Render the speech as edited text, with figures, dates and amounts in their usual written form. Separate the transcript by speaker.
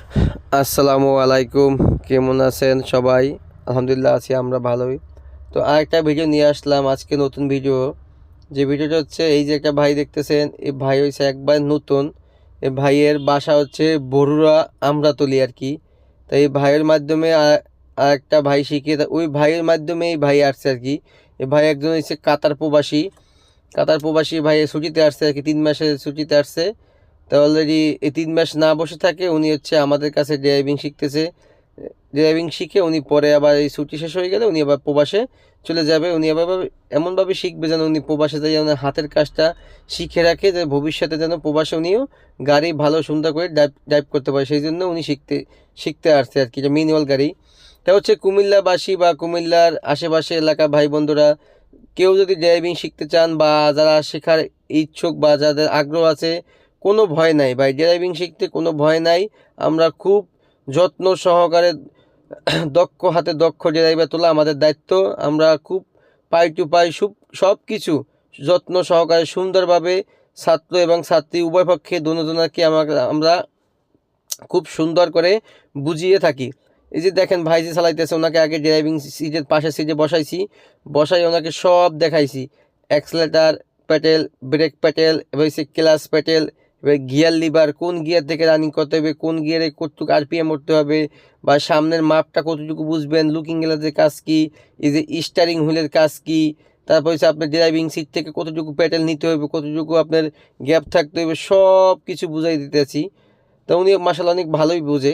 Speaker 1: আসসালামু আলাইকুম, কেমন আছেন সবাই? আলহামদুলিল্লাহ আছি আমরা ভালোই। তো আরেকটা ভিডিও নিয়ে আসলাম আজকে, নতুন ভিডিও। যে ভিডিওটা হচ্ছে, এই যে একটা ভাই দেখতেছেন, এই ভাই হচ্ছে একবার নতুন। এই ভাইয়ের বাসা হচ্ছে বরুড়া আমরাতলি আর কি। তো এই ভাইয়ের মাধ্যমে আরেকটা ভাই শিখিয়ে, ওই ভাইয়ের মাধ্যমে এই ভাই আসছে আর কি। এই ভাই একজন হচ্ছে কাতার প্রবাসী ভাই, ছুটিতে আসছে আর কি, 3 মাসের ছুটিতে আসছে। তো অলরেডি এই 3 মাস না বসে থাকে, উনি হচ্ছে আমাদের কাছে ড্রাইভিং শিখতেছে। ড্রাইভিং শিখে উনি পরে আবার এই ছুটি শেষ হয়ে গেলে উনি আবার প্রবাসে চলে যাবে। উনি আবার এমনভাবে শিখবে যেন উনি প্রবাসে যাই ওনার হাতের কাজটা শিখে রাখে, যে ভবিষ্যতে যেন প্রবাসে উনিও গাড়ি ভালো সুন্দর করে ড্রাইভ ড্রাইভ করতে পারে। সেই জন্য উনি শিখতে আসছে আর কি, যে ম্যানুয়াল গাড়ি। তা হচ্ছে কুমিল্লাবাসী বা কুমিল্লার আশেপাশে এলাকার ভাই বন্ধুরা, কেউ যদি ড্রাইভিং শিখতে চান বা যারা শেখার ইচ্ছুক বা যাদের আগ্রহ আছে, কোনো ভয় নাই ভাই, ড্রাইভিং শিখতে কোনো ভয় নাই। আমরা খুব যত্ন সহকারে দক্ষ হাতে দক্ষ ড্রাইভার তোলা আমাদের দায়িত্ব। আমরা খুব পাই টু পাই সব কিছু যত্ন সহকারে সুন্দরভাবে ছাত্র এবং ছাত্রী উভয় পক্ষে দুজনকে আমরা খুব সুন্দর করে বুঝিয়ে থাকি। এই যে দেখেন ভাই যে চালাইতেছে, ওনাকে আগে ড্রাইভিং সিটের পাশের সিটে বসাই ওনাকে সব দেখাইছি। অ্যাক্সেলেটার প্যাডেল, ব্রেক প্যাডেল, এবার হচ্ছে ক্লাচ প্যাডেল, এবার গিয়ার লিভার, কোন গিয়ার থেকে রানিং করতে হবে, কোন গিয়ারে কতটুকু আরপিএম উঠতে হবে, বা সামনের মাপটা কতটুকু বুঝবেন, লুকিং গ্লাসের কাজ কী, এই যে স্টারিং হুইলের কাজ কী, তারপর হচ্ছে আপনার ড্রাইভিং সিট থেকে কতটুকু প্যাডেল নিতে হবে, কতটুকু আপনার গ্যাপ থাকতে হবে, সব কিছু বুঝাই দিতেছি। তো উনি মাশাআল্লাহ অনেক ভালোই বোঝে।